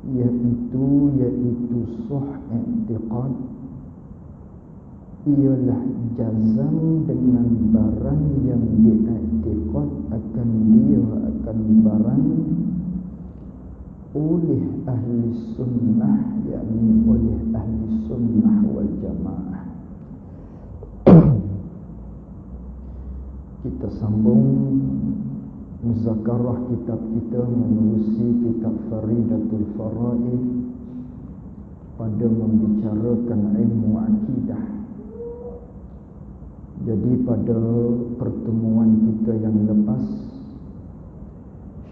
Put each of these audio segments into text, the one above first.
yaitu sah i'tiqad, ialah jazam dengan barang yang diiktikad akan barang oleh ahli sunnah, yakni oleh ahli sunnah wal jamaah. Kita sambung muzakarah kitab kita menerusi kitab Faridatul Faraid pada membicarakan ilmu akidah. Jadi pada pertemuan kita yang lepas,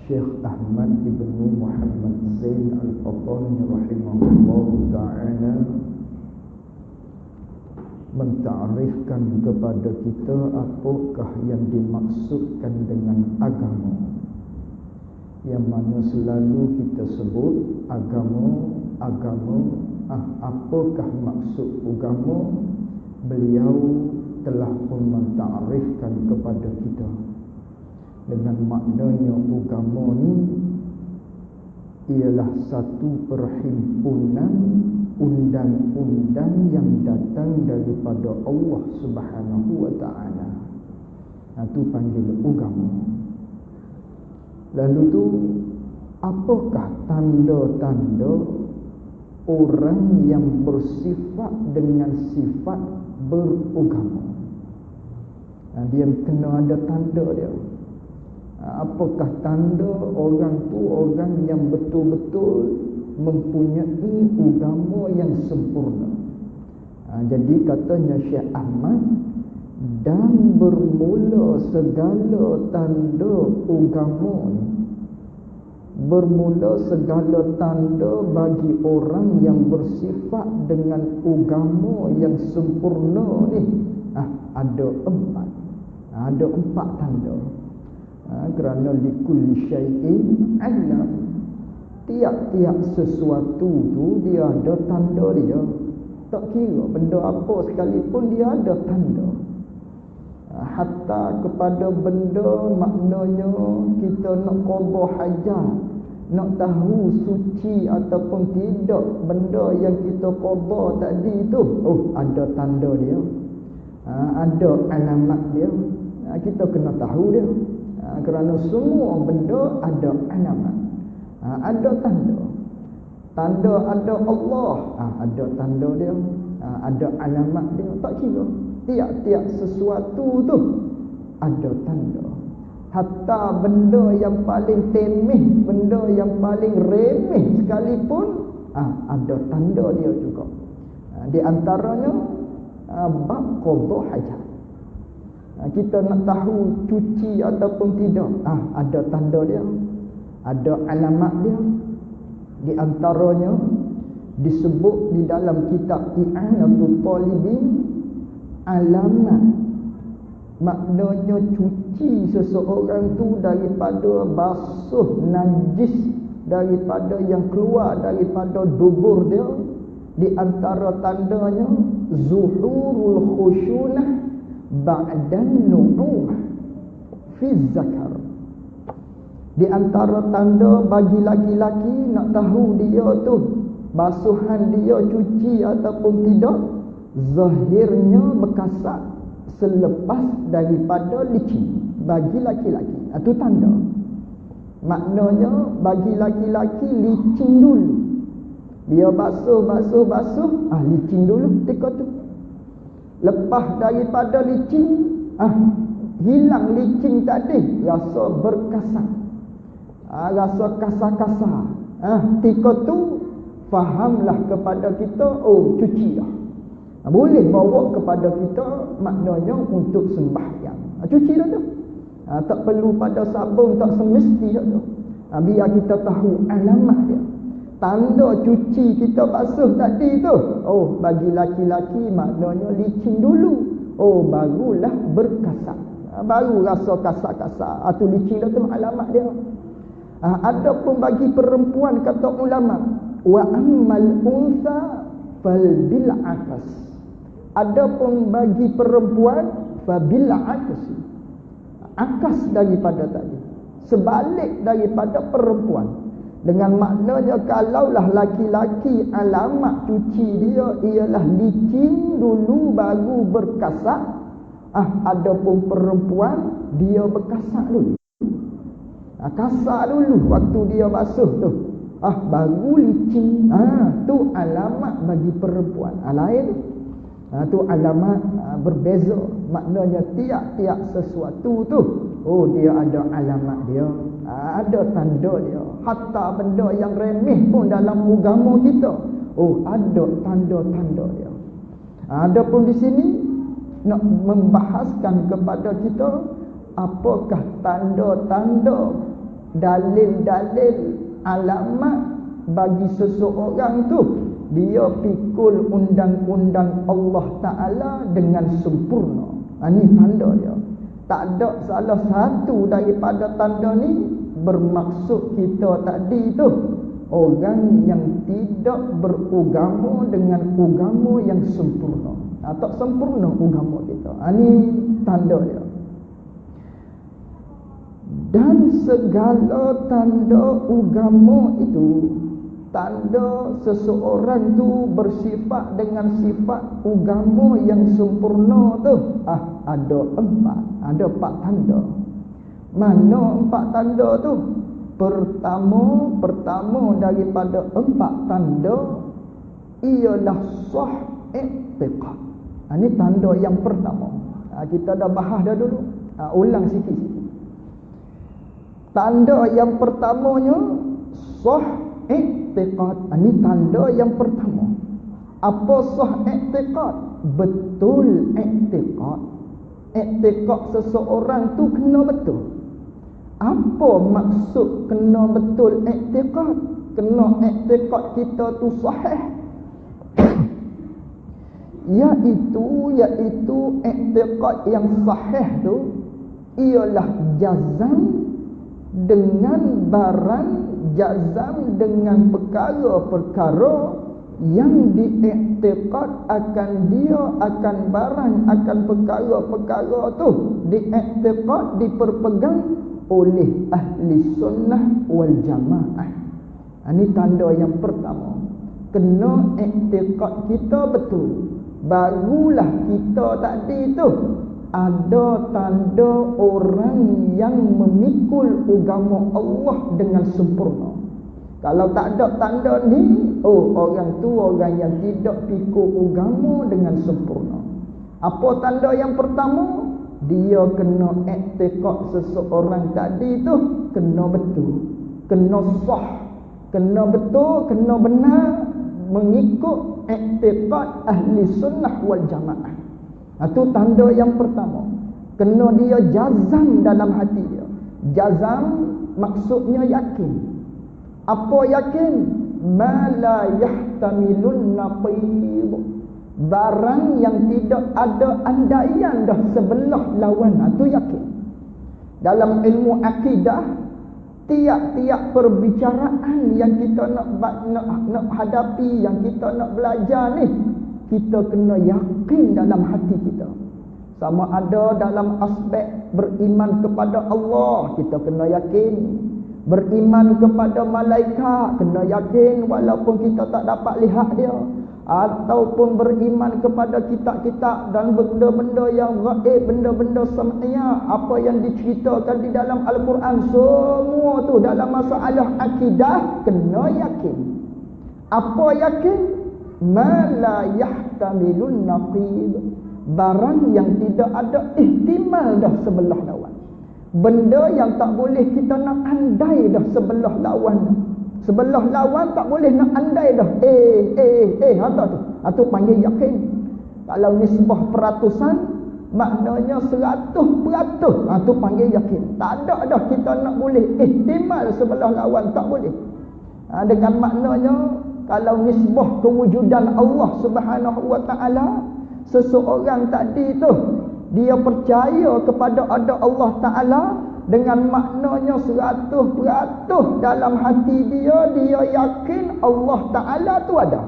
Syekh Ahmad ibnu Muhammad Zain Al-Qahtani rahimahullah ta'ala mentarifkan kepada kita apakah yang dimaksudkan dengan agama, yang mana selalu kita sebut agama. Apakah maksud agama? Beliau telah pun mentarifkan kepada kita dengan maknanya agama ni ialah satu perhimpunan undang-undang yang datang daripada Allah Subhanahu wa ta'ala. Itu panggil agama. Lalu tu, apakah tanda-tanda orang yang bersifat dengan sifat beragama? Dia kena ada tanda dia. Apakah tanda orang tu orang yang betul-betul mempunyai agama yang sempurna? Jadi katanya Syekh Ahmad, dan bermula segala tanda agama ni, bermula segala tanda bagi orang yang bersifat dengan agama yang sempurna ni, ada empat tanda. Kerana likulli syai'in alam, tiap-tiap sesuatu tu dia ada tanda dia. Tak kira benda apa sekalipun dia ada tanda. Hatta kepada benda, maknanya kita nak qada hajat, nak tahu suci ataupun tidak benda yang kita qada tadi tu, ada tanda dia, ada alamat dia. Kita kena tahu dia. Kerana semua benda ada alamat, ada tanda. Tanda ada Allah, ada tanda dia, ada alamat dia. Tak kira, tiap-tiap sesuatu tu ada tanda. Hatta benda yang paling temeh, benda yang paling remeh sekalipun, ada tanda dia juga. Di antaranya bab qada hajat. Kita nak tahu cuci ataupun tidak, ada tanda dia, ada alamat dia. Di antaranya disebut di dalam kitab I'anatul Talibin, alamat, maknanya cuci seseorang tu daripada basuh najis, daripada yang keluar daripada dubur dia. Di antara tandanya zuhurul khusyunah ba'dan nu'uh fi zakar. Di antara tanda bagi laki-laki nak tahu dia tu basuhan dia cuci ataupun tidak, zahirnya berkasat selepas daripada licin bagi laki-laki. Itu tanda. Maknanya bagi laki-laki licin dulu. Dia basuh, licin dulu ketika tu. Lepas daripada licin, hilang licin tadi, rasa berkasar, rasa kasar-kasar. Ketika tu fahamlah kepada kita, cuci dah. Boleh bawa kepada kita, maknanya untuk sembahyang. Cuci dah tu. Tak perlu pada sabun, tak semesti dah tu. Biar kita tahu alamat dia. Tanda cuci kita basuh tadi tu, bagi laki-laki maknanya licin dulu. Barulah berkasar, baru rasa kasar-kasar. Itu licin dah tu alamat dia. Adapun bagi perempuan, kata ulama, wa ammal unsa fal bil akas. Adapun bagi perempuan, fa bil akas, akas daripada tadi, sebalik daripada perempuan. Dengan maknanya kalaulah laki-laki alamat cuci dia ialah licin dulu baru berkasar, adapun perempuan dia berkasar dulu. Kasar dulu waktu dia basuh tu. Baru licin. Tu alamat bagi perempuan. Lain. Tu alamat berbeza. Maknanya tiap-tiap sesuatu tu, dia ada alamat dia. Ada tanda dia. Hatta benda yang remeh pun dalam agama kita, ada tanda-tanda dia. Adapun di sini nak membahaskan kepada kita apakah tanda-tanda, dalil-dalil, alamat bagi seseorang tu dia pikul undang-undang Allah Ta'ala dengan sempurna. Ini tanda dia. Tak ada salah satu daripada tanda ni bermaksud kita tadi tu orang yang tidak beragama dengan agama yang sempurna. Tak sempurna agama kita. Ini tanda dia. Dan segala tanda agama itu, tanda seseorang tu bersifat dengan sifat agama yang sempurna tu, ada empat tanda. Mana empat tanda tu? Pertama daripada empat tanda ialah sah i'tiqad. Ini tanda yang pertama. Kita dah bahas dah dulu. Ulang sikit-sikit. Tanda yang pertamanya sah i'tiqad. Ini tanda yang pertama. Apa sah i'tiqad? Betul i'tiqad. I'tiqad seseorang tu kena betul. Apa maksud kena betul i'tiqad? Kena i'tiqad kita tu sahih. Iaitu i'tiqad yang sahih tu ialah jazam dengan barang, jazam dengan perkara-perkara yang diiktikad akan dia, akan barang, akan perkara-perkara tu diiktikad, diperpegang oleh ahli sunnah wal jamaah. Ini tanda yang pertama. Kena iktikad kita betul. Barulah kita tadi tu ada tanda orang yang memikul agama Allah dengan sempurna. Kalau tak ada tanda ni, orang tu orang yang tidak pikul agama dengan sempurna. Apa tanda yang pertama? Dia kena i'tiqad seseorang tadi tu kena betul, kena sah, kena betul, kena benar mengikut i'tiqad ahli sunnah wal jamaah. Itu tanda yang pertama. Kena dia jazam dalam hati dia. Jazam maksudnya yakin. Apa yakin? Ma la yahtamilun naqid. Barang yang tidak ada andaian dah sebelah lawan. Itu yakin. Dalam ilmu akidah, tiap-tiap perbicaraan yang kita nak hadapi, yang kita nak belajar ni, kita kena yakin dalam hati kita. Sama ada dalam aspek beriman kepada Allah, kita kena yakin. Beriman kepada malaikat, kena yakin walaupun kita tak dapat lihat dia. Ataupun beriman kepada kitab-kitab dan benda-benda yang gaib, benda-benda sam'iyah, apa yang diceritakan di dalam Al-Quran, semua tu dalam masalah akidah kena yakin. Apa yakin? Ma la yahtamilun naqid. Barang yang tidak ada ihtimal dah sebelah lawan. Benda yang tak boleh kita nak andai dah sebelah lawan. Sebelah lawan tak boleh nak andai dah. Hata tu. Itu panggil yakin. Kalau nisbah peratusan, maknanya 100%. Itu panggil yakin. Tak ada dah kita nak boleh ihtimal sebelah lawan. Tak boleh. Dengan maknanya, kalau nisbah kewujudan Allah Subhanahu wa ta'ala, seseorang tadi tu dia percaya kepada ada Allah Ta'ala, dengan maknanya 100% dalam hati dia, dia yakin Allah Ta'ala tu ada.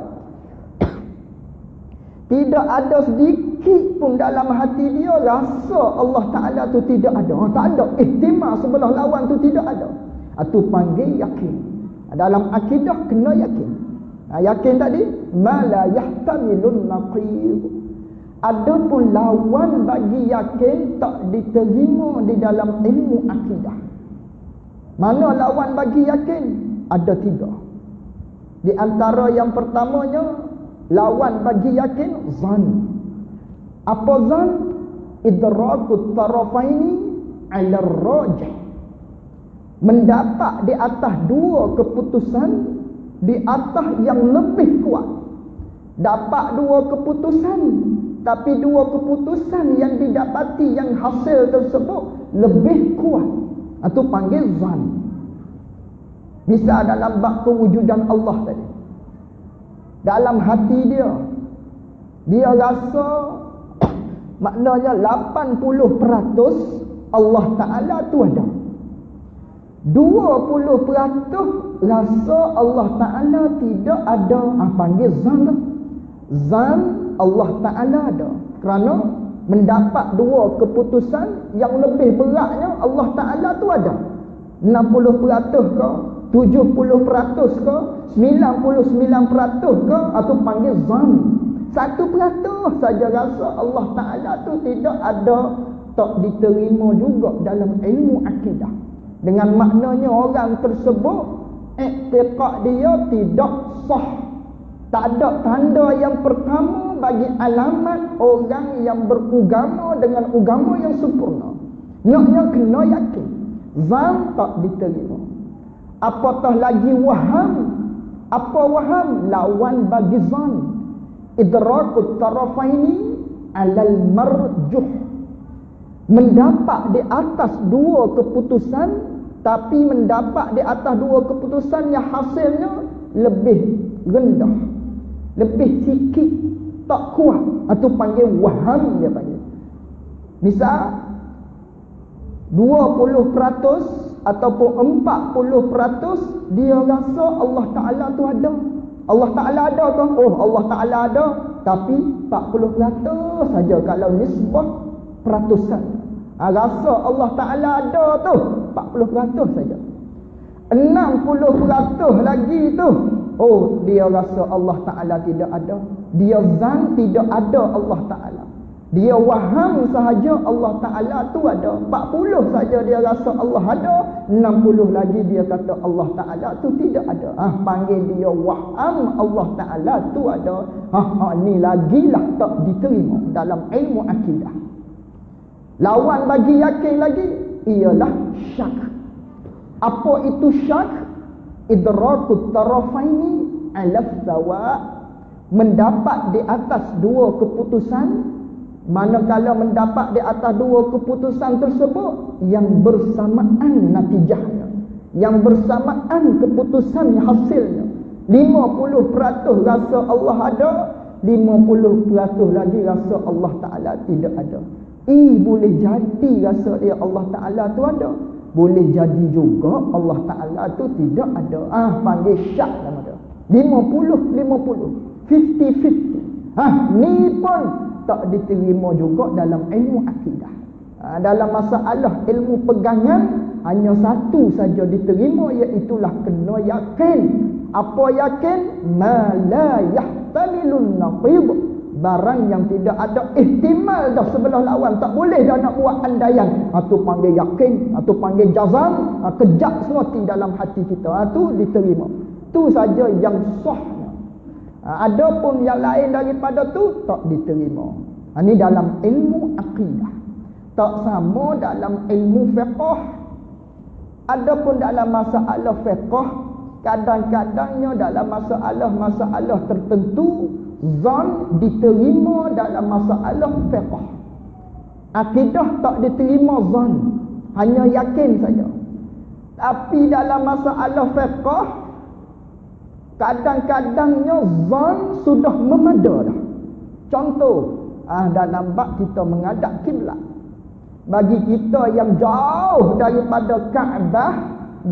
Tidak ada sedikit pun dalam hati dia rasa Allah Ta'ala tu tidak ada. Tak ada ihtimal sebelah lawan tu tidak ada. Itu panggil yakin. Dalam akidah kena yakin. Yakin tadi ma la yahtamilun naqid. Adapun lawan bagi yakin tak diterima di dalam ilmu akidah. Mana lawan bagi yakin? Ada 3. Di antara yang pertamanya, lawan bagi yakin zan. Apa zan? Idrakut tarafaini 'ala ar-rajih. Mendapat di atas 2 keputusan di atas yang lebih kuat. Dapat 2 keputusan, tapi 2 keputusan yang didapati, yang hasil tersebut lebih kuat. Itu panggil zan. Bisa dalam bab kewujudan Allah tadi. Dalam hati dia rasa maknanya 80% Allah Ta'ala tu ada. 20% rasa Allah Ta'ala tidak ada. Panggil zan. Zan Allah Ta'ala ada. Kerana mendapat 2 keputusan yang lebih beratnya Allah Ta'ala tu ada. 60% ke, 70% ke, 99% ke, atau panggil zan. 1% saja rasa Allah Ta'ala tu tidak ada, tak diterima juga dalam ilmu akidah. Dengan maknanya orang tersebut i'tiqad dia tidak sah. Tak ada tanda yang pertama bagi alamat orang yang beragama dengan agama yang sempurna. Naknya kena yakin. Zan tak diterima. Apatah lagi waham. Apa waham? Lawan bagi zan. Idrakut tarafaini 'alal marjuh. Mendapat di atas 2 keputusan, tapi mendapat di atas 2 keputusan yang hasilnya lebih rendah, lebih sikit, tak kuat. Itu panggil waham dia panggil. Misal 20% ataupun 40% dia rasa Allah Ta'ala tu ada. Allah Ta'ala ada ke? Oh, Allah Ta'ala ada, tapi 40% saja kalau nisbah peratusan. Rasa Allah Ta'ala ada tu 40% saja. 60% lagi tu, oh, dia rasa Allah Ta'ala tidak ada. Dia zan tidak ada Allah Ta'ala. Dia waham sahaja Allah Ta'ala tu ada. 40 saja dia rasa Allah ada, 60 lagi dia kata Allah Ta'ala tu tidak ada. Panggil dia waham Allah Ta'ala tu ada. Ni lagilah tak diterima dalam ilmu akidah. Lawan bagi yakin lagi ialah syak. Apa itu syak? Idrakut tarafaini 'ala sawa. Mendapat di atas 2 keputusan, manakala mendapat di atas 2 keputusan tersebut yang bersamaan natijahnya, yang bersamaan keputusan hasilnya. 50% rasa Allah ada, 50% lagi rasa Allah Ta'ala tidak ada. Boleh jadi rasa dia Allah Ta'ala tu ada, boleh jadi juga Allah Ta'ala tu tidak ada. Panggil syak nama dia. 50-50, 50-50. Ni pun tak diterima juga dalam ilmu akidah. Dalam masalah ilmu pegangan, hanya satu saja diterima, iaitulah kena yakin. Apa yakin? Ma la yahtamilun naqid. Barang yang tidak ada ihtimal dah sebelah lawan, tak boleh dah nak buat andaian. Itu panggil yakin, itu panggil jazam. Kejap semua dalam hati kita, itu diterima. Itu saja yang sahnya. Adapun yang lain daripada tu tak diterima. Ini dalam ilmu akidah. Tak sama dalam ilmu fiqh. Adapun dalam masalah fiqh, kadang-kadangnya dalam masalah-masalah tertentu zan diterima dalam masalah fiqh. Akidah tak diterima zan, hanya yakin saja. Tapi dalam masalah fiqh, kadang-kadangnya zan sudah memada dah. Contoh, dalam bab kita menghadap kiblat. Bagi kita yang jauh daripada Kaabah,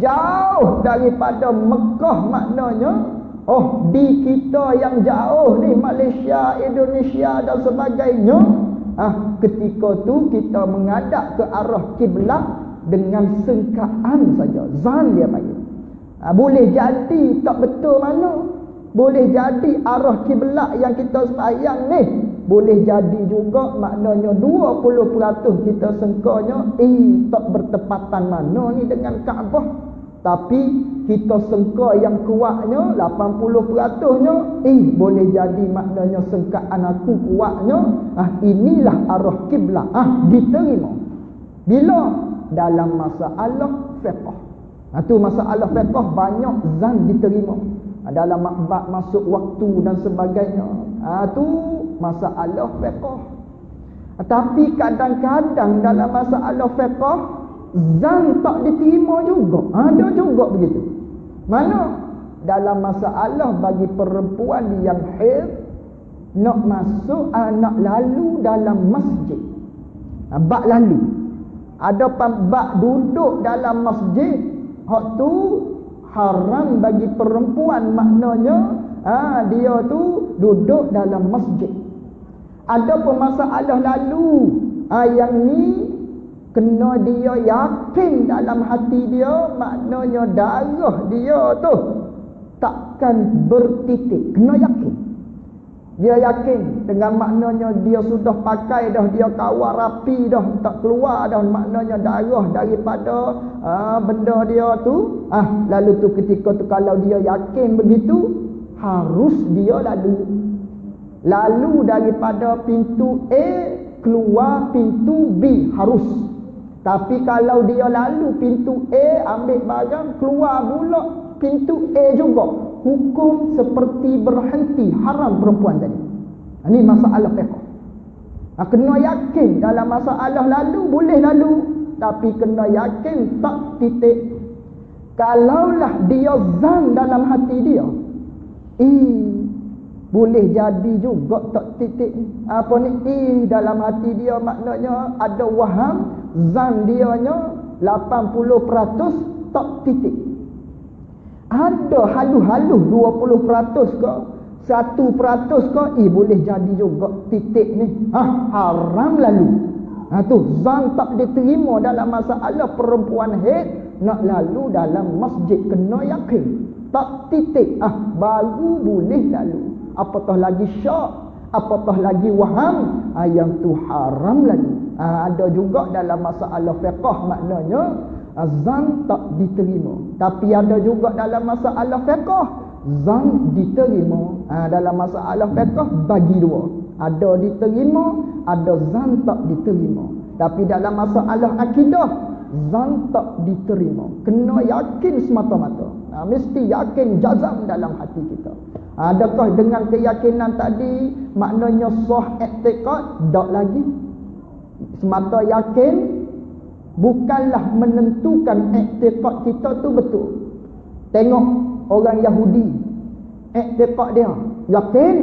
jauh daripada Mekah, maknanya di kita yang jauh ni, Malaysia, Indonesia dan sebagainya, ketika tu kita menghadap ke arah kiblat dengan sengkaan saja. Zan dia panggil. Boleh jadi tak betul mana. Boleh jadi arah kiblat yang kita sembahyang ni, boleh jadi juga maknanya 20% kita sangkanya tak bertepatan mana ni dengan Kaabah. Tapi kita sangka yang kuatnya 80%-nya boleh jadi maknanya sangkaan aku kuatnya inilah arah kiblat, diterima. Bila dalam masalah fiqh. Itu masalah fiqh banyak zan diterima. Dalam bab masuk waktu dan sebagainya. Itu masalah fiqh. Tapi kadang-kadang dalam masalah fiqh zan tak diterima juga. Ada juga begitu. Mana? Dalam masalah bagi perempuan yang haid nak masuk, nak lalu dalam masjid. Bab lalu. Ada bab duduk dalam masjid. Hak tu haram bagi perempuan, maknanya dia tu duduk dalam masjid. Ada pemasalah lalu yang ni kena dia yakin dalam hati dia, maknanya darah dia tu takkan bertitik. Kena yakin. Dia yakin dengan maknanya dia sudah pakai dah, dia kawal rapi dah, tak keluar dah maknanya darah daripada benda dia tu. Lalu tu ketika tu kalau dia yakin begitu, harus dia lalu daripada pintu A keluar pintu B, harus. Tapi kalau dia lalu pintu A ambil barang, keluar pula pintu A juga, hukum seperti berhenti, haram perempuan tadi. Ini masalah fiqh. Kena yakin dalam masalah lalu boleh lalu, tapi kena yakin tak titik. Kalaulah dia zan dalam hati dia, boleh jadi juga tak titik. Apa ni? Dalam hati dia maknanya ada waham, zan dianya 80% tak titik. Ada halu-halu 20% ke 1% ke, boleh jadi juga titik ni. Haram lalu. Tu zan tak diterima dalam masalah perempuan haid nak lalu dalam masjid. Kena yakin tak titik, baru boleh lalu. Apatah lagi syak, apatah lagi waham, yang tu haram lalu. Ada juga dalam masalah fiqh maknanya zan tak diterima. Tapi ada juga dalam masalah fiqh zan diterima. Dalam masalah fiqh bagi dua. Ada diterima, ada zan tak diterima. Tapi dalam masalah akidah zan tak diterima. Kena yakin semata-mata. Mesti yakin jazam dalam hati kita. Adakah dengan keyakinan tadi maknanya sah i'tiqad? Tak lagi. Semata yakin bukanlah menentukan i'tiqad kita tu betul. Tengok orang Yahudi, i'tiqad dia yakin.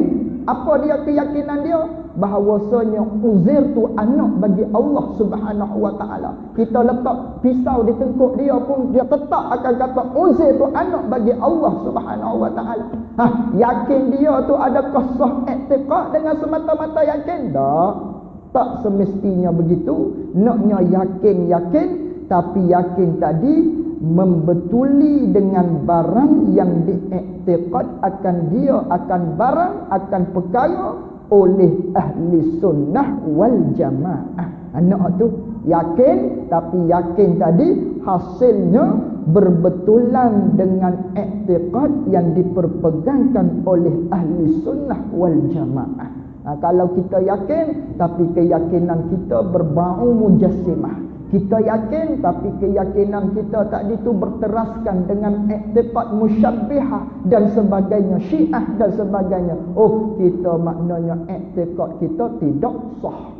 Apa dia keyakinan dia? Bahawasanya Uzair tu anak bagi Allah Subhanahu wa taala. Kita letak pisau di tengkuk dia pun dia tetap akan kata Uzair tu anak bagi Allah Subhanahu wa taala. Yakin dia tu adakah sah i'tiqad dengan semata-mata yakin? Tak semestinya begitu. Naknya yakin, tapi yakin tadi membetuli dengan barang yang diiktikad akan dia, akan barang, akan perkara oleh ahli sunnah wal jamaah. Anak tu yakin, tapi yakin tadi hasilnya berbetulan dengan iktikad yang diperpegangkan oleh ahli sunnah wal jamaah. Kalau kita yakin tapi keyakinan kita berbau mujassimah, kita yakin tapi keyakinan kita tadi tu berteraskan dengan i'tiqad musyabbihah dan sebagainya, syiah dan sebagainya, kita maknanya i'tiqad kita tidak sah,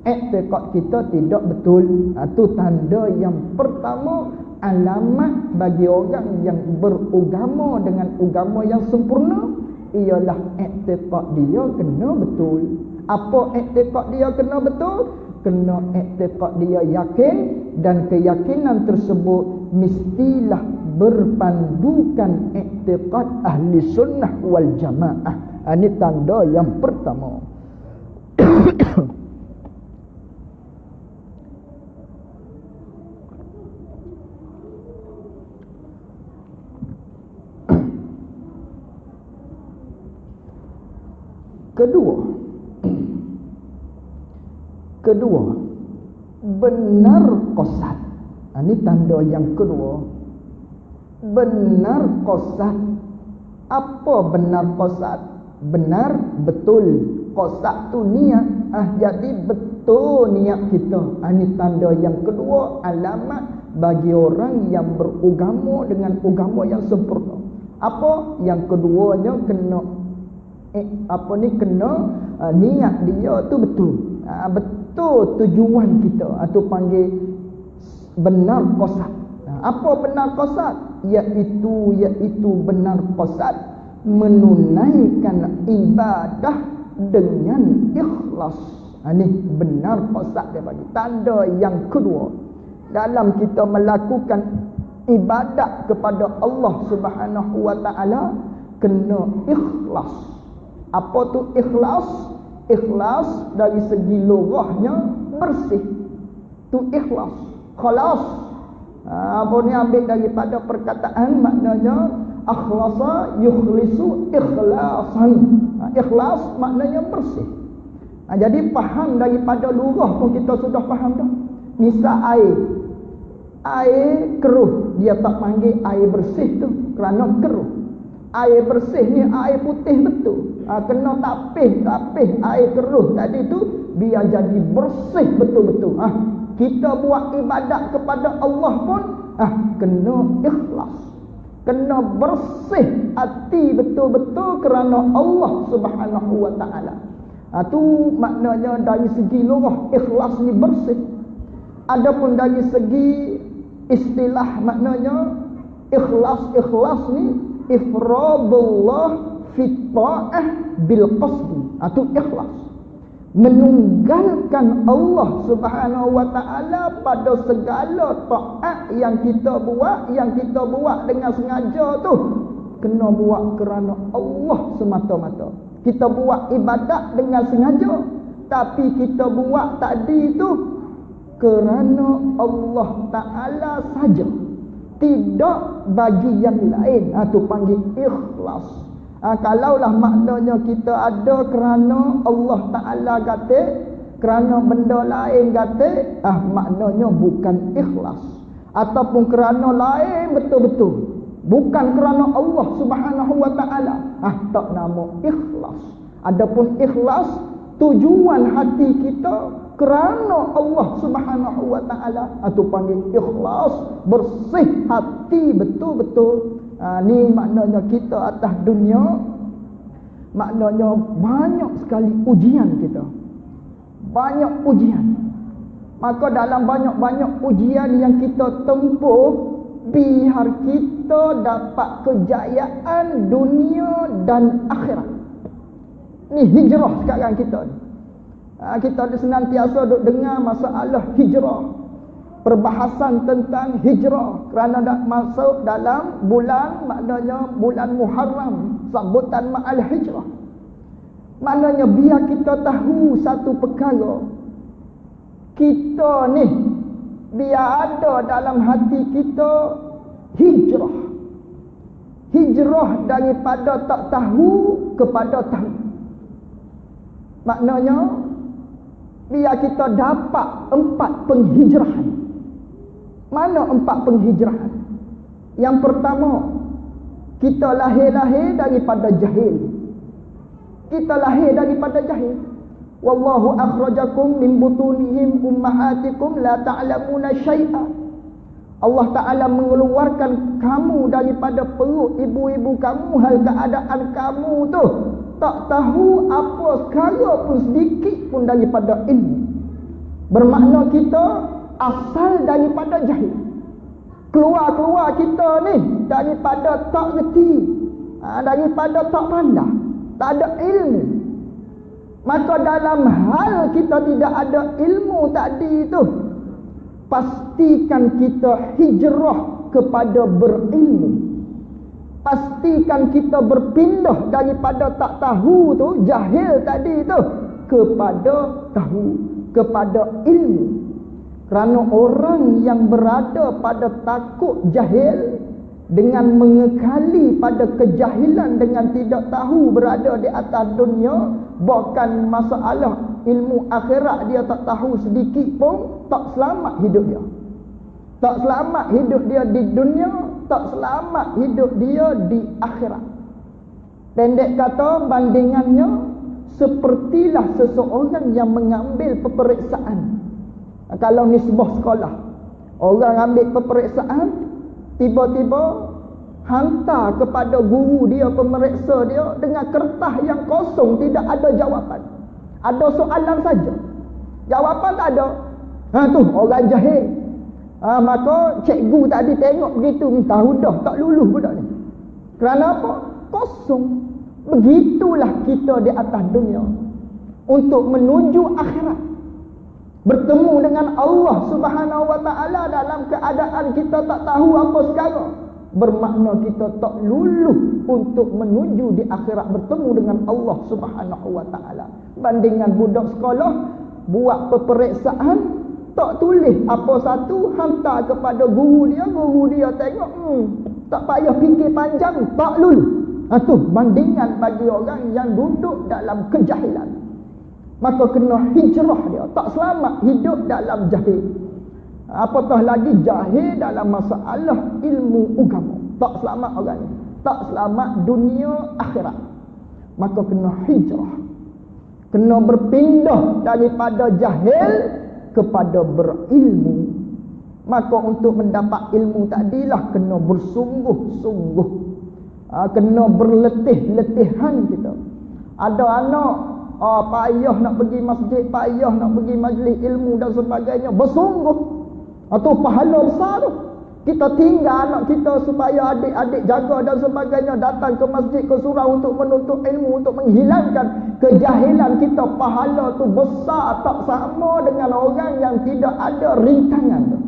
i'tiqad kita tidak betul. Itu tanda yang pertama, alamat bagi orang yang beragama dengan agama yang sempurna ialah i'tiqad dia kena betul. Apa i'tiqad dia kena betul? Kena i'tiqad dia yakin, dan keyakinan tersebut mestilah berpandukan i'tiqad ahli sunnah wal jamaah. Ini tanda yang pertama. Kedua, benar qasad. Ini tanda yang kedua. Benar qasad. Apa benar qasad? Benar, betul. Qasad tu niat. Jadi betul niat kita. Ini tanda yang kedua, alamat bagi orang yang beragama dengan agama yang sempurna. Apa? Yang keduanya kena kena niat dia tu betul. Betul tujuan kita atau panggil benar qasad. Apa benar qasad? Iaitu benar qasad menunaikan ibadah dengan ikhlas. Ini benar qasad dia bagi. Tanda yang kedua dalam kita melakukan ibadat kepada Allah Subhanahu wa taala, kena ikhlas. Apa tu ikhlas? Ikhlas dari segi lughahnya bersih. Tu ikhlas. Khalas. Apa ni ambil daripada perkataan, maknanya akhlasa yukhlisu ikhlasan. Ikhlas maknanya bersih. Jadi faham daripada lughah pun kita sudah faham dah. Misal air keruh, dia tak panggil air bersih tu kerana keruh. Air bersih ni air putih betul. Kena tapih air keruh tadi tu biar jadi bersih betul-betul. Kita buat ibadat kepada Allah pun kena ikhlas. Kena bersih hati betul-betul kerana Allah Subhanahu wa taala. Tu maknanya dari segi lughah ikhlas ni bersih. Adapun dari segi istilah maknanya ikhlas ni ifradullah fi ta'ah bil qasdi. Tu ikhlas. Menunggalkan Allah Subhanahu wa taala pada segala taat yang kita buat dengan sengaja tu kena buat kerana Allah semata-mata. Kita buat ibadat dengan sengaja, tapi kita buat tadi tu kerana Allah Ta'ala saja, tidak bagi yang lain. Tu panggil ikhlas. Kalaulah maknanya kita ada kerana Allah Ta'ala kata, kerana benda lain kata, maknanya bukan ikhlas. Ataupun kerana lain betul-betul, bukan kerana Allah Subhanahu wa taala, tak nama ikhlas. Adapun ikhlas, tujuan hati kita kerana Allah Subhanahu wa taala, atau panggil ikhlas, bersih hati betul-betul. Ni maknanya kita atas dunia, maknanya banyak sekali ujian kita. Banyak ujian. Maka dalam banyak-banyak ujian yang kita tempuh, biar kita dapat kejayaan dunia dan akhirat. Ni hijrah sekarang kita ni. Kita senantiasa duk dengar masalah hijrah, perbahasan tentang hijrah, kerana dah masuk dalam bulan, maknanya bulan Muharram, sambutan ma'al hijrah. Maknanya biar kita tahu satu perkara, kita ni biar ada dalam hati kita hijrah. Hijrah daripada tak tahu kepada tahu. Maknanya biar kita dapat 4 penghijrahan. Mana 4 penghijrahan? Yang pertama, kita lahir daripada jahil. Kita lahir daripada jahil. Wallahu akhrajakum min butunihim ummahatikum la ta'lamuna syai'a. Allah Ta'ala mengeluarkan kamu daripada perut ibu-ibu kamu, hal keadaan kamu tu tak tahu apa sekala pun sedikit pun daripada ilmu. Bermakna kita asal daripada jahil. Keluar kita ni daripada tak reti, daripada tak pandai, tak ada ilmu. Maka dalam hal kita tidak ada ilmu tadi tu, pastikan kita hijrah kepada berilmu. Pastikan kita berpindah daripada tak tahu tu, jahil tadi tu, kepada tahu, kepada ilmu. Kerana orang yang berada pada takut jahil, dengan mengekali pada kejahilan dengan tidak tahu berada di atas dunia, bukan masalah ilmu akhirat dia tak tahu sedikit pun, tak selamat hidup dia. Tak selamat hidup dia di dunia, tak selamat hidup dia di akhirat. Pendek kata, bandingannya sepertilah seseorang yang mengambil peperiksaan. Kalau nisbah sekolah, orang ambil peperiksaan, tiba-tiba hantar kepada guru dia, pemeriksa dia, dengan kertas yang kosong, tidak ada jawapan. Ada soalan saja, jawapan tak ada. Tu orang jahil. Maka cikgu tadi tengok begitu, tahu dah tak lulus budak ni. Kerana apa? Kosong. Begitulah kita di atas dunia untuk menuju akhirat, bertemu dengan Allah Subhanahu wa taala dalam keadaan kita tak tahu apa sekarang, bermakna kita tak lulus untuk menuju di akhirat, bertemu dengan Allah Subhanahu wa taala. Bandingan budak sekolah buat peperiksaan, tak tulis apa satu, hantar kepada guru dia tengok, tak payah fikir panjang, tak lulus. Tu bandingan bagi orang yang duduk dalam kejahilan. Maka kena hijrah dia, tak selamat hidup dalam jahil. Apatah lagi jahil dalam masalah ilmu agama, tak selamat orang ni, tak selamat dunia akhirat. Maka kena hijrah, kena berpindah daripada jahil kepada berilmu. Maka untuk mendapat ilmu tadilah kena bersungguh-sungguh, kena berletih-letihan kita. Ada anak payah nak pergi masjid, payah nak pergi majlis ilmu dan sebagainya, bersungguh, atau pahala besar tu. Kita tinggal anak kita supaya adik-adik jaga dan sebagainya, datang ke masjid, ke surau untuk menuntut ilmu, untuk menghilangkan kejahilan kita. Pahala tu besar, tak sama dengan orang yang tidak ada rintangan tu.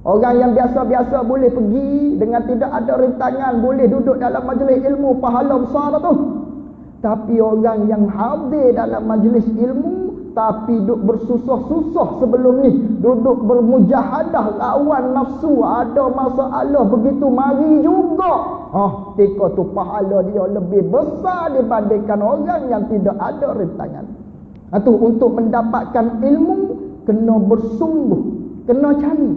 Orang yang biasa-biasa boleh pergi dengan tidak ada rintangan, boleh duduk dalam majlis ilmu, pahala besar tu. Tapi orang yang hadir dalam majlis ilmu tapi duduk bersusah-susah sebelum ni, duduk bermujahadah lawan nafsu, ada masalah begitu mari juga, ketika tu pahala dia lebih besar dibandingkan orang yang tidak ada rintangan. Tu untuk mendapatkan ilmu kena bersungguh, kena cari,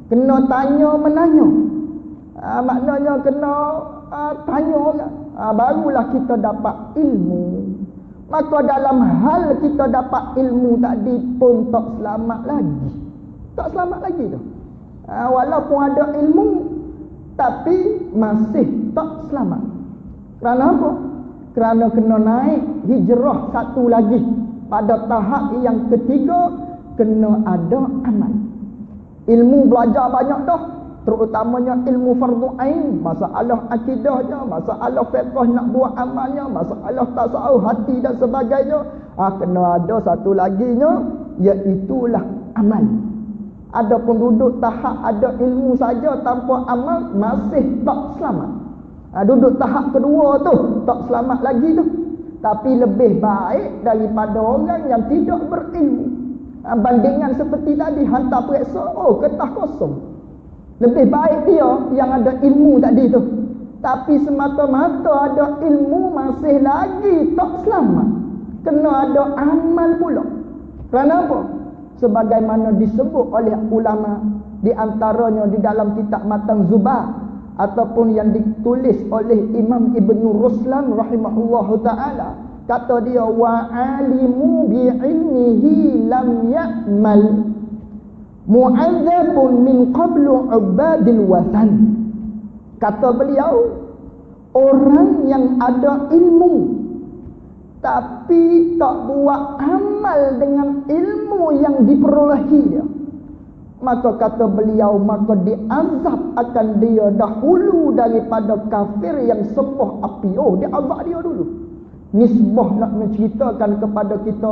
kena tanya menanya. Maknanya kena tanya orang, barulah kita dapat ilmu. Maka dalam hal kita dapat ilmu tadi pun tak selamat lagi. Tak selamat lagi tu. Walaupun ada ilmu, tapi masih tak selamat. Kerana apa? Kerana kena naik hijrah satu lagi. Pada tahap yang ketiga, kena ada amal. Ilmu belajar banyak dah, terutamanya ilmu fardu ain, masalah akidahnya, masalah fiqh nak buat amalnya, masalah tasawuf hati dan sebagainya. Kena ada satu laginya, iaitulah amal. Adapun duduk tahap ada ilmu saja tanpa amal, masih tak selamat. Duduk tahap kedua tu tak selamat lagi tu. Tapi lebih baik daripada orang yang tidak berilmu. Bandingan seperti tadi, hantar periksa, kertas kosong. Lebih baik dia yang ada ilmu tadi tu, tapi semata-mata ada ilmu masih lagi tak selamat. Kena ada amal pula. Kerana apa? Sebagaimana disebut oleh ulama, di antaranya di dalam kitab Matan Zubar, ataupun yang ditulis oleh Imam Ibn Ruslan rahimahullahu ta'ala. Kata dia, wa alimu bi'ilmihi lam ya'mal mu'adzabun min qablu ubadil watan. Kata beliau, orang yang ada ilmu tapi tak buat amal dengan ilmu yang diperolehi dia, maka kata beliau, maka diazab akan dia dahulu daripada kafir yang sembah api. Dia azab dia dulu. Nisbah nak menceritakan kepada kita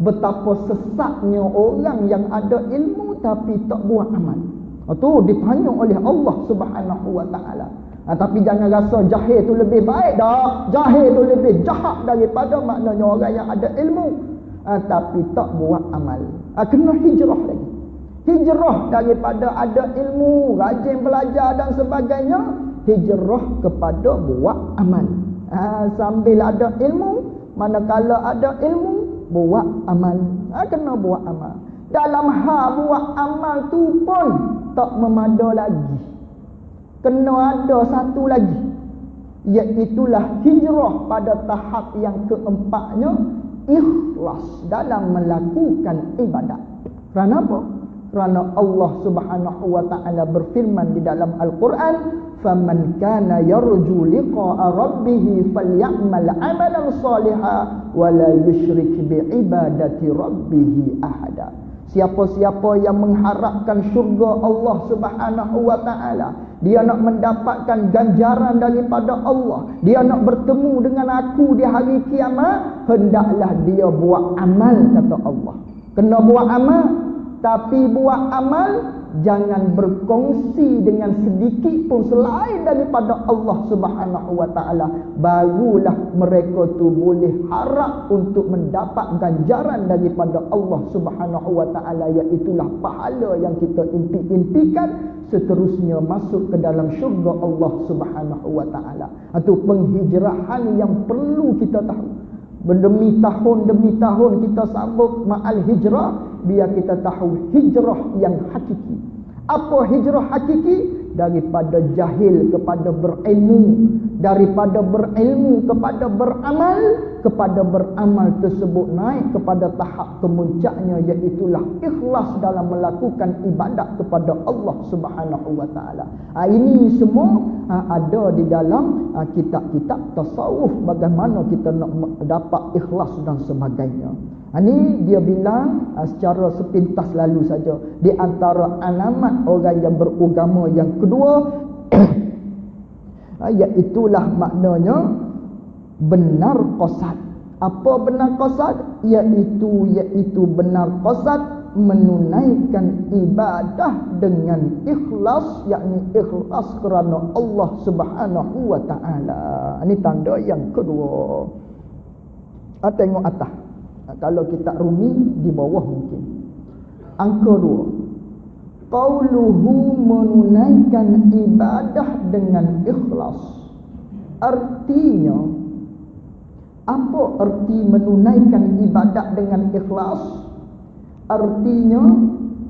betapa sesatnya orang yang ada ilmu tapi tak buat amal. Itu ditanya oleh Allah Subhanahu wa taala. Tapi jangan rasa jahil tu lebih baik dah. Jahil tu lebih jahat daripada maknanya orang yang ada ilmu tapi tak buat amal. Kena hijrah lagi. Hijrah daripada ada ilmu, rajin belajar dan sebagainya, hijrah kepada buat amal. Sambil ada ilmu, manakala ada ilmu, buat amal. Kena buat amal. Dalam hal buat amal tu pun tak memada lagi. Kena ada satu lagi, iaitulah hijrah pada tahap yang keempatnya, ikhlas dalam melakukan ibadat. Kerana apa? Kerana Allah Subhanahu wa taala berfirman di dalam Al-Quran, "Faman kana yarju liqa'a rabbih falyamal 'amalan shalihan wa la yusyrik bi ibadati rabbih ahada." Siapa-siapa yang mengharapkan syurga Allah Subhanahu wa taala, dia nak mendapatkan ganjaran daripada Allah, dia nak bertemu dengan aku di hari kiamat, hendaklah dia buat amal, kata Allah. Kena buat amal, tapi buat amal jangan berkongsi dengan sedikit pun selain daripada Allah Subhanahu wa taala. Barulah mereka tu boleh harap untuk mendapat ganjaran daripada Allah Subhanahu wa taala, iaitulah pahala yang kita impikan, seterusnya masuk ke dalam syurga Allah Subhanahu wa taala. Itu penghijrahan yang perlu kita tahu. Berdemi tahun demi tahun kita sambut ma'al hijrah, biar kita tahu hijrah yang hakiki. Apa hijrah hakiki? Daripada jahil kepada berilmu, daripada berilmu kepada beramal, kepada beramal tersebut naik kepada tahap kemuncaknya, iaitulah ikhlas dalam melakukan ibadat kepada Allah Subhanahu wa taala. Ini semua ada di dalam kitab-kitab tasawuf, bagaimana kita nak dapat ikhlas dan sebagainya. Ini dia bilang secara sepintas lalu saja, di antara alamat orang yang beragama yang kedua iaitulah maknanya benar qasad. Apa benar qasad? Iaitu benar qasad menunaikan ibadah dengan ikhlas, yakni ikhlas kerana Allah Subhanahu wa taala. Ini tanda yang kedua. Tengok atas. Kalau kita rumi di bawah mungkin. Angka 2. Qauluhu menunaikan ibadah dengan ikhlas. Artinya, apa arti menunaikan ibadat dengan ikhlas? Artinya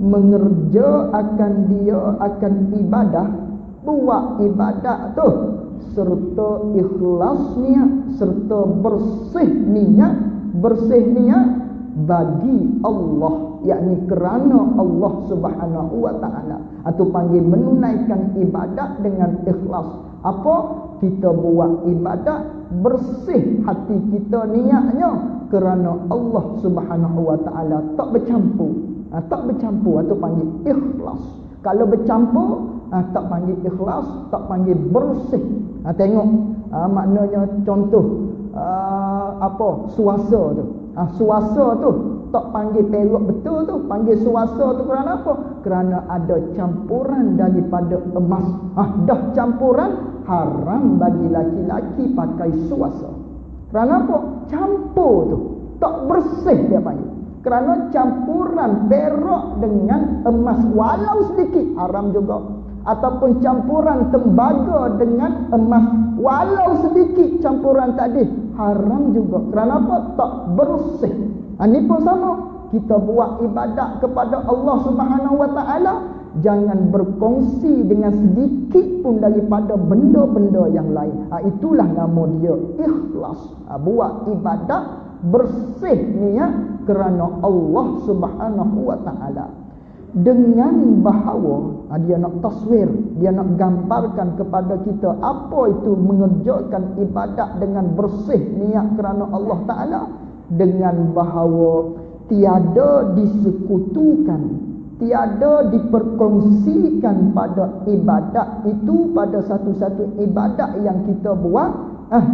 mengerjakan dia akan ibadah, buat ibadat tu serta ikhlas niat, serta bersih niat bagi Allah, yakni kerana Allah Subhanahu wa taala. Atau panggil menunaikan ibadat dengan ikhlas. Apa? Kita buat ibadat bersih hati kita niatnya kerana Allah Subhanahu wa taala, tak bercampur. Tak bercampur atau panggil ikhlas. Kalau bercampur tak panggil ikhlas, tak panggil bersih. Tengok maknanya contoh suasa tu. Suasa tu tak panggil perok betul tu, panggil suasa tu kerana apa? Kerana ada campuran daripada emas. Dah campuran, haram bagi laki-laki pakai suasa. Kerana apa? Campur tu tak bersih dia panggil. Kerana campuran perak dengan emas walau sedikit haram juga. Ataupun campuran tembaga dengan emas walau sedikit campuran tadi haram juga. Kerana apa? Tak bersih. Ini pun sama. Kita buat ibadat kepada Allah Subhanahu wa taala, jangan berkongsi dengan sedikit pun daripada benda-benda yang lain. Itulah nama dia ikhlas. Buat ibadat bersih niat kerana Allah Subhanahu wa taala. Dengan bahawa dia nak taswir, dia nak gambarkan kepada kita apa itu mengerjakan ibadat dengan bersih niat kerana Allah Ta'ala, dengan bahawa tiada disekutukan, tiada diperkongsikan pada ibadat itu, pada satu-satu ibadat yang kita buat,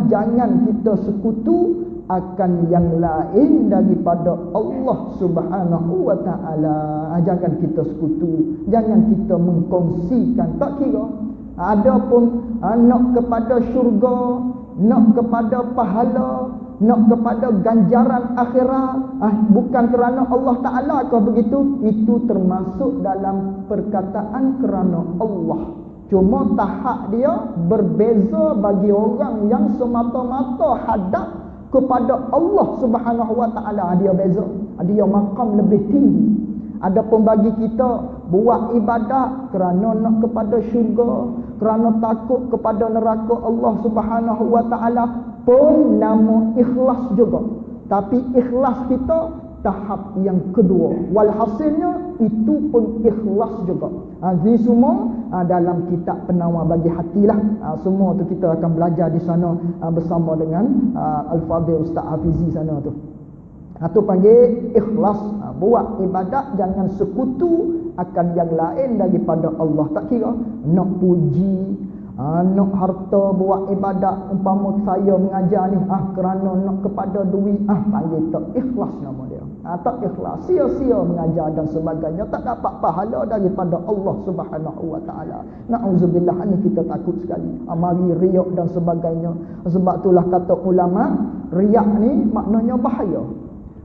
jangan kita sekutu akan yang lain daripada Allah Subhanahu wa taala. Jangan kita sekutu, jangan kita mengkongsikan. Tak kira adapun nak kepada syurga, nak kepada pahala, nak kepada ganjaran akhirat, bukan kerana Allah Taala kau begitu, itu termasuk dalam perkataan kerana Allah. Cuma tahap dia berbeza bagi orang yang semata-mata hadap kepada Allah Subhanahu Wa Taala. Dia beza. Dia makam lebih tinggi. Adapun bagi kita buat ibadat kerana nak kepada syurga, kerana takut kepada neraka Allah Subhanahu Wa Taala pun nama ikhlas juga. Tapi ikhlas kita tahap yang kedua. Walhasilnya itu pun ikhlas juga. Ini semua dalam kitab penawar bagi hatilah. Semua tu kita akan belajar di sana bersama dengan Al-Fadhil Ustaz Hafizi sana tu. Itu panggil ikhlas. Buat ibadat jangan sekutu akan yang lain daripada Allah. Tak kira nak puji, nak harta buat ibadat. Umpama saya mengajar ni kerana nak kepada duit, panggil tak ikhlas nama dia. Tak ikhlas, sia-sia mengajar dan sebagainya, tak dapat pahala daripada Allah Subhanahu Wa Taala. Nauzubillah, ni kita takut sekali. Mari riak dan sebagainya. Sebab itulah kata ulama, riak ni maknanya bahaya.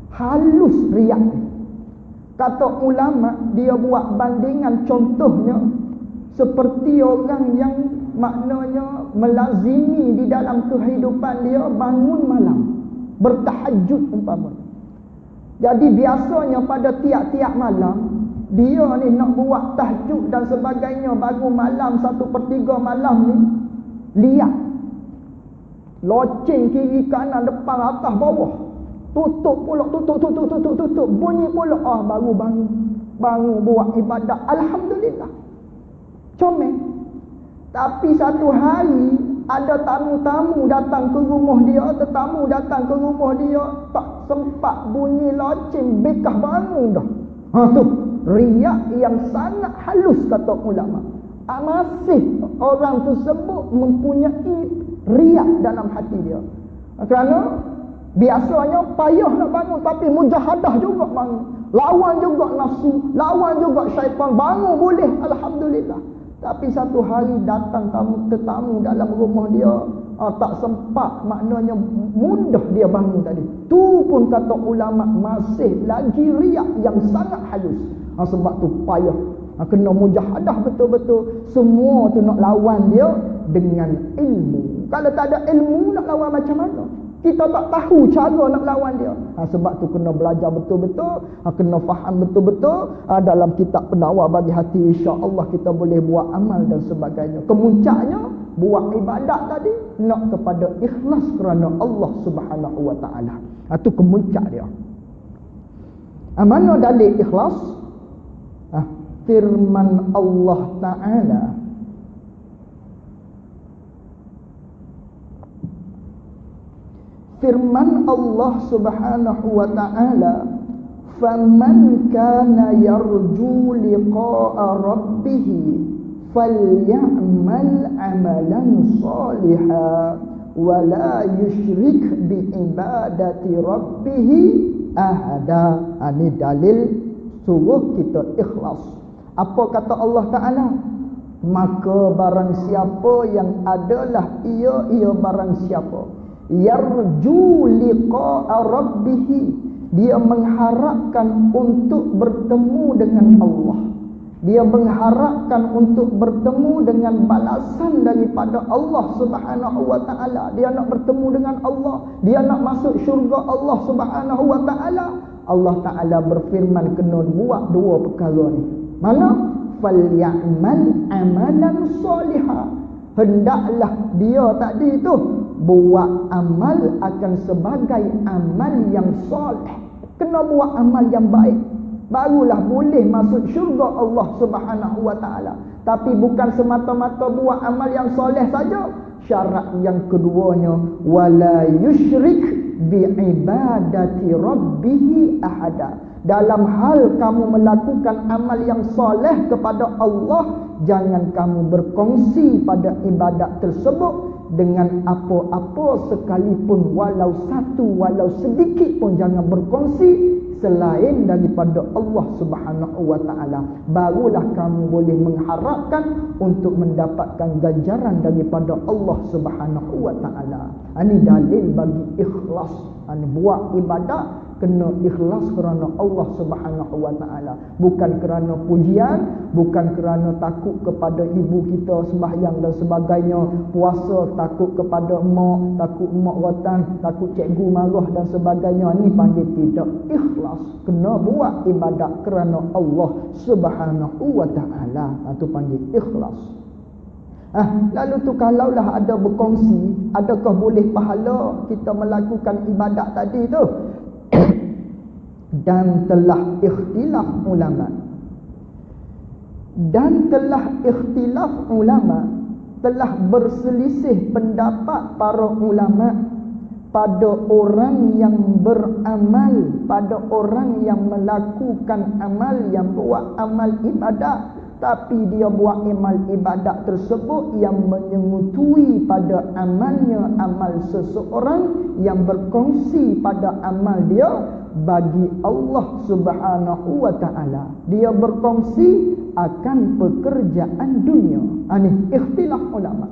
Halus riak ni. Kata ulama, dia buat bandingan contohnya seperti orang yang maknanya melazimi di dalam kehidupan dia bangun malam, bertahajud umpama. Jadi biasanya pada tiap-tiap malam dia ni nak buat tahajud dan sebagainya, baru malam 1/3 malam ni lihat loceng kiri kanan depan atas bawah, tutup pula, tutup, bunyi pula, baru bangun buat ibadat, alhamdulillah, comel. Tapi satu hari ada tamu-tamu datang ke rumah dia, tetamu datang ke rumah dia, tak sempat bunyi loceng, bekah bangun dah. Tu riak yang sangat halus kata ulama. Masih orang tersebut mempunyai riak dalam hati dia. Kerana biasanya payah nak bangun, tapi mujahadah juga bangun. Lawan juga nafsu, lawan juga syaitan, bangun boleh, alhamdulillah. Tapi satu hari datang tetamu dalam rumah dia, tak sempat, maknanya mudah dia bangun tadi. Tu pun kata ulama masih lagi riak yang sangat halus. Sebab tu payah, kena mujahadah betul-betul. Semua tu nak lawan dia dengan ilmu. Kalau tak ada ilmu nak lawan macam mana? Kita tak tahu cara nak lawan dia. Sebab tu kena belajar betul-betul, kena faham betul-betul. Dalam kitab penawar bagi hati, insya-Allah kita boleh buat amal dan sebagainya. Kemuncaknya buat ibadat tadi nak kepada ikhlas kerana Allah Subhanahu Wa Taala. Itu kemuncak dia. Mana dalil ikhlas? Firman Allah Taala, firman Allah Subhanahu Wa Taala, faman kana yarju liqa'a rabbih falyamal amalan salihan wa la yusyrik bi ibadati rabbih ahada. Ini dalil suruh kita ikhlas. Apa kata Allah Ta'ala? Maka barang siapa yang adalah ia barang siapa yarju liqa'a rabbih, dia mengharapkan untuk bertemu dengan Allah, dia mengharapkan untuk bertemu dengan balasan daripada Allah Subhanahu Wa Taala. Dia nak bertemu dengan Allah, dia nak masuk syurga Allah Subhanahu Wa Taala. Allah Taala berfirman kena buat dua perkara ni. Mana? Falyamal amalan salihah, hendaklah dia tadi tu buat amal akan sebagai amal yang soleh. Kena buat amal yang baik, barulah boleh masuk syurga Allah Subhanahu Wa Taala. Tapi bukan semata-mata buat amal yang soleh saja. Syarat yang keduanya, wala yusyrik bi ibadati rabbih ahada. Dalam hal kamu melakukan amal yang soleh kepada Allah, jangan kamu berkongsi pada ibadat tersebut dengan apa-apa sekalipun, walau satu, walau sedikit pun jangan berkongsi selain daripada Allah Subhanahu Wa Taala. Barulah kamu boleh mengharapkan untuk mendapatkan ganjaran daripada Allah Subhanahu Wa Taala. Ini dalil bagi ikhlas. Buat ibadat kena ikhlas kerana Allah Subhanahu wa taala, bukan kerana pujian, bukan kerana takut kepada ibu kita sembahyang dan sebagainya, puasa takut kepada mak, takut mak rotan, takut cikgu marah dan sebagainya. Ni panggil tidak ikhlas. Kena buat ibadat kerana Allah Subhanahu wa taala. Itu panggil ikhlas. Lalu tu kalaulah ada berkongsi, adakah boleh pahala kita melakukan ibadat tadi tu? Dan telah ikhtilaf ulama, telah berselisih pendapat para ulama pada orang yang beramal, pada orang yang melakukan amal, yang buat amal ibadat, tapi dia buat amal ibadat tersebut yang menyengutui pada amalnya amal seseorang, yang berkongsi pada amal dia bagi Allah Subhanahu wa taala. Dia berkongsi akan pekerjaan dunia. Ini ikhtilaf ulama.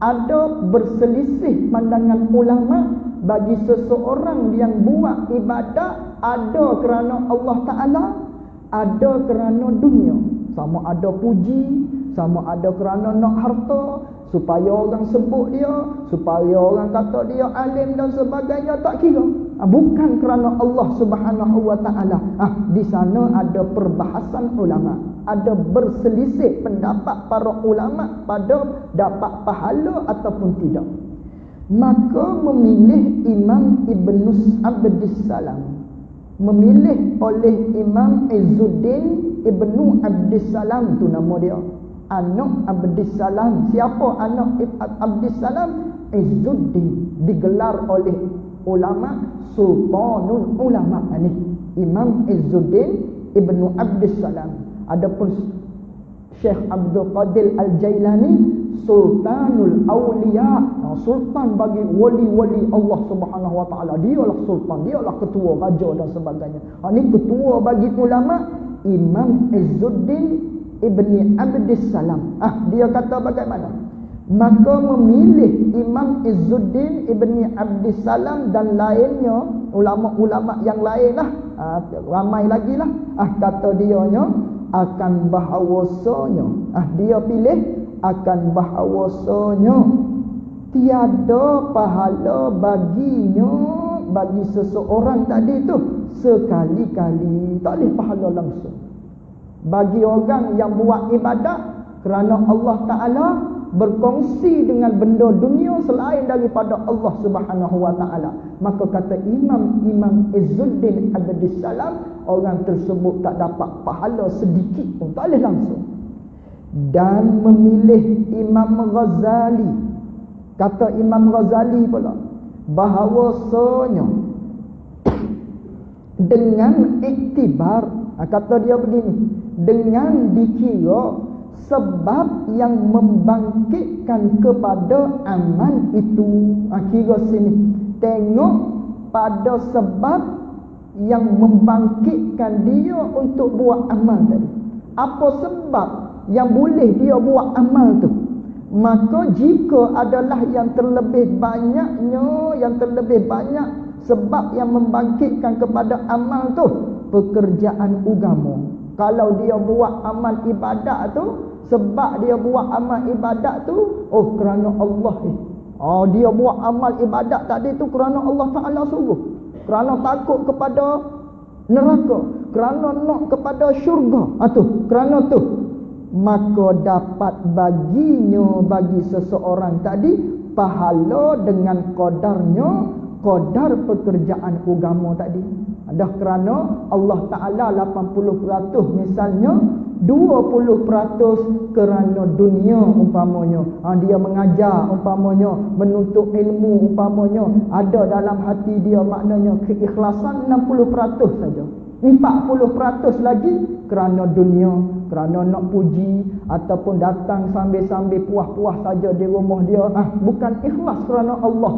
Ada berselisih pandangan ulama bagi seseorang yang buat ibadat, ada kerana Allah taala, ada kerana dunia. Sama ada puji, sama ada kerana nak harta, supaya orang sebut dia, supaya orang kata dia alim dan sebagainya, tak kira. Bukan kerana Allah Subhanahu wa taala. Di sana ada perbahasan ulama, ada berselisih pendapat para ulama pada dapat pahala ataupun tidak. Maka memilih Imam Ibnu Abdissalam, memilih oleh Imam Izzuddin Ibnu Abdissalam, tu nama dia, anak Abdissalam. Siapa anak Abdissalam? Izzuddin, digelar oleh ulama Sultanul Ulama. Ini Imam Izzuddin Ibnu Abdissalam. Adapun Syekh Abdul Qadir Al-Jailani, Sultanul Awliya, sultan bagi wali-wali Allah Subhanahu wa taala. Dialah sultan, dialah ketua raja dan sebagainya. Ini ketua bagi ulama Imam Izzuddin Ibni Abdissalam. Dia kata bagaimana? Maka memilih Imam Izzuddin Ibni Abdissalam dan lainnya, ulama-ulama yang lain lah, ramai lagi lah, kata dianya akan bahawasanya, dia pilih akan bahawasanya tiada pahala baginya, bagi seseorang tadi tu sekali-kali, tak boleh pahala langsung. Bagi orang yang buat ibadat kerana Allah Ta'ala, berkongsi dengan benda dunia selain daripada Allah Subhanahu wa taala, maka kata Imam Izzuddin Abdissalam, orang tersebut tak dapat pahala sedikit pun, tak boleh langsung. Dan memilih Imam Ghazali, kata Imam Ghazali pula, bahawasanya dengan iktibar, kata dia begini, dengan dikira sebab yang membangkitkan kepada amal itu. Kira sini, tengok pada sebab yang membangkitkan dia untuk buat amal tadi. Apa sebab yang boleh dia buat amal tu? Maka jika adalah yang terlebih banyak sebab yang membangkitkan kepada amal tu, pekerjaan agama. Kalau dia buat amal ibadat tu, sebab dia buat amal ibadat tu, kerana Allah ni. Dia buat amal ibadat tadi tu kerana Allah Ta'ala suruh, kerana takut kepada neraka, kerana nak kepada syurga, kerana tu, maka dapat baginya, bagi seseorang tadi, pahala dengan qadarnya, qadar pekerjaan agama tadi. Dah kerana Allah Ta'ala 80% misalnya, 20% kerana dunia umpamanya. Dia mengajar umpamanya, menuntut ilmu umpamanya, ada dalam hati dia maknanya keikhlasan 60% saja. 40% lagi kerana dunia, kerana nak puji, ataupun datang sambil-sambil puas-puas saja di rumah dia. Bukan ikhlas kerana Allah.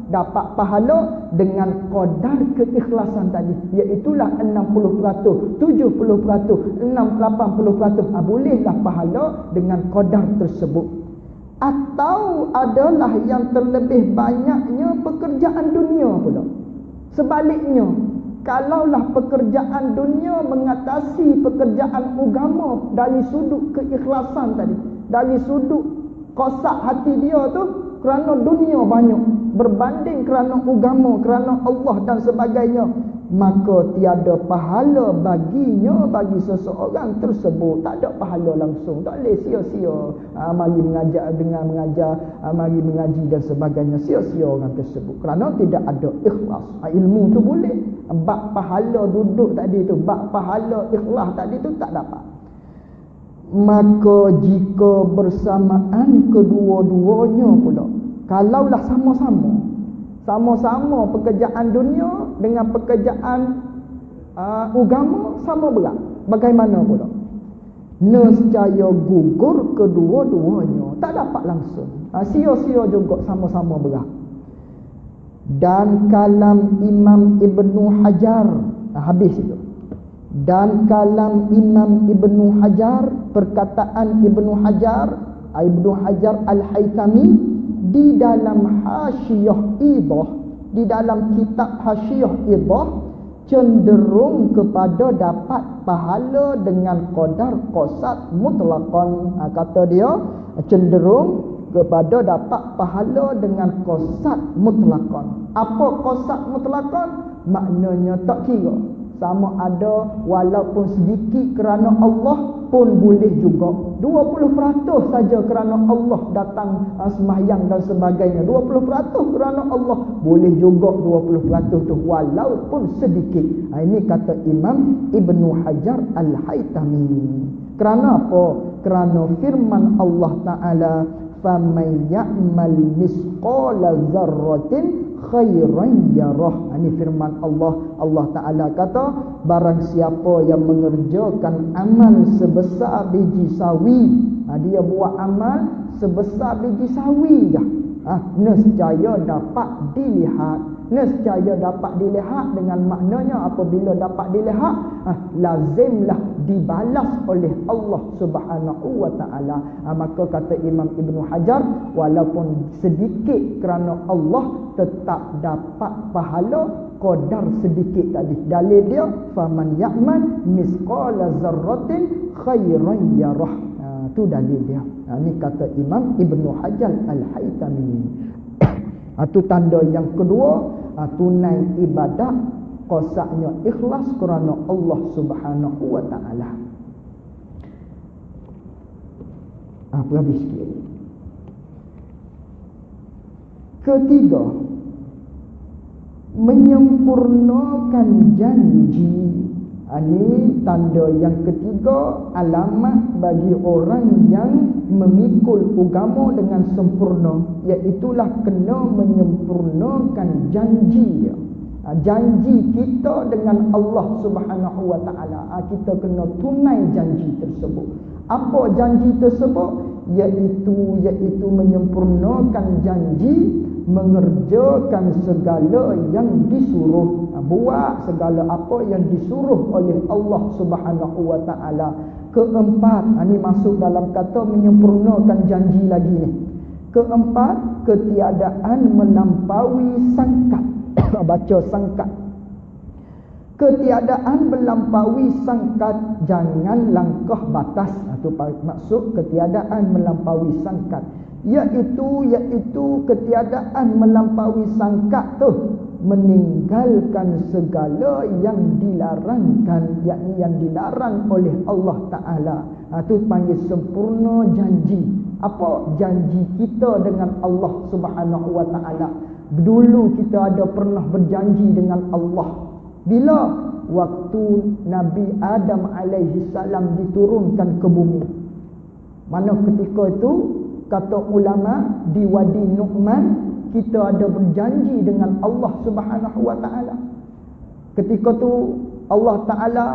Dapat pahala dengan qadar keikhlasan tadi, iaitulah 60%, 70%, 80%. Bolehlah pahala dengan qadar tersebut. Atau adalah yang terlebih banyaknya pekerjaan dunia pula. Sebaliknya, kalaulah pekerjaan dunia mengatasi pekerjaan agama dari sudut keikhlasan tadi, dari sudut kosak hati dia tu kerana dunia banyak berbanding kerana agama, kerana Allah dan sebagainya, maka tiada pahala baginya, bagi seseorang tersebut. Tak ada pahala langsung, tak boleh sia-sia mari mengajar, dengar mengajar, mari mengaji dan sebagainya, sia-sia orang tersebut kerana tidak ada ikhlas. Ilmu tu boleh, bab pahala duduk tadi tu, bab pahala ikhlas tadi tu tak dapat. Maka jika bersamaan kedua-duanya pula, kalaulah sama-sama pekerjaan dunia dengan pekerjaan agama sama berat, bagaimana pula? Nescaya gugur kedua-duanya, tak dapat langsung, sia-sia juga, sama-sama berat. Dan kalam Imam Ibnu Hajar, habis itu. Dan kalam Imam Ibnu Hajar, perkataan Ibnu Hajar Al-Haytami di dalam Hasyiah Idah, di dalam kitab Hasyiah Idah, cenderung kepada dapat pahala dengan qadar qasad mutlaqan. Kata dia cenderung kepada dapat pahala dengan qasad mutlaqan. Apa qasad mutlaqan? Maknanya tak kira, sama ada walaupun sedikit kerana Allah pun boleh juga, 20% saja kerana Allah datang sembahyang dan sebagainya, 20% kerana Allah boleh juga, 20% tu walaupun sedikit. Ini kata Imam Ibnu Hajar Al-Haytami. Kerana apa? Kerana firman Allah Ta'ala, faman ya'mal misqala dzarratin khairan yarah. Ini firman Allah. Allah Ta'ala kata, barang siapa yang mengerjakan amal sebesar biji sawi, dia buat amal sebesar biji sawi dah, nescaya dapat dilihat. Nescaya dapat dilihat dengan maknanya apabila dapat dilihat, lazimlah dibalas oleh Allah Subhanahu wa Ta'ala. Maka kata Imam Ibnu Hajar, walaupun sedikit kerana Allah tetap dapat pahala qadar sedikit tadi. Dalil dia, faman ya'mal misqala zarratin khairan yarah. Itu dalil dia. Ini kata Imam Ibnu Hajar Al-Haytami. Itu tanda yang kedua, tunai ibadat qasaknya ikhlas kerana Allah Subhanahu wa Ta'ala. Habis sikit. Ketiga, menyempurnakan janji. Ini tanda yang ketiga, alamat bagi orang yang memikul agama dengan sempurna, iaitulah kena menyempurnakan janji dia. Janji kita dengan Allah Subhanahu wa Ta'ala, kita kena tunai janji tersebut. Apa janji tersebut? Iaitu menyempurnakan janji, mengerjakan segala yang disuruh, buat segala apa yang disuruh oleh Allah Subhanahu wa Ta'ala. Keempat, ini masuk dalam kata menyempurnakan janji lagi ni. Keempat, ketiadaan melampaui sangkat. Baca sangkat. Ketiadaan melampaui sangkat, jangan langkah batas. Itu maksud ketiadaan melampaui sangkat. Iaitu ketiadaan melampaui sangkat tu meninggalkan segala yang dilarangkan, yakni yang dilarang oleh Allah Ta'ala. Itu panggil sempurna janji. Apa janji kita dengan Allah Subhanahu wa Ta'ala? Dulu kita ada pernah berjanji dengan Allah. Bila? Waktu Nabi Adam alaihi salam diturunkan ke bumi. Mana ketika itu, kata ulama, di Wadi Nu'man, kita ada berjanji dengan Allah Subhanahu wa Ta'ala. Ketika tu Allah Ta'ala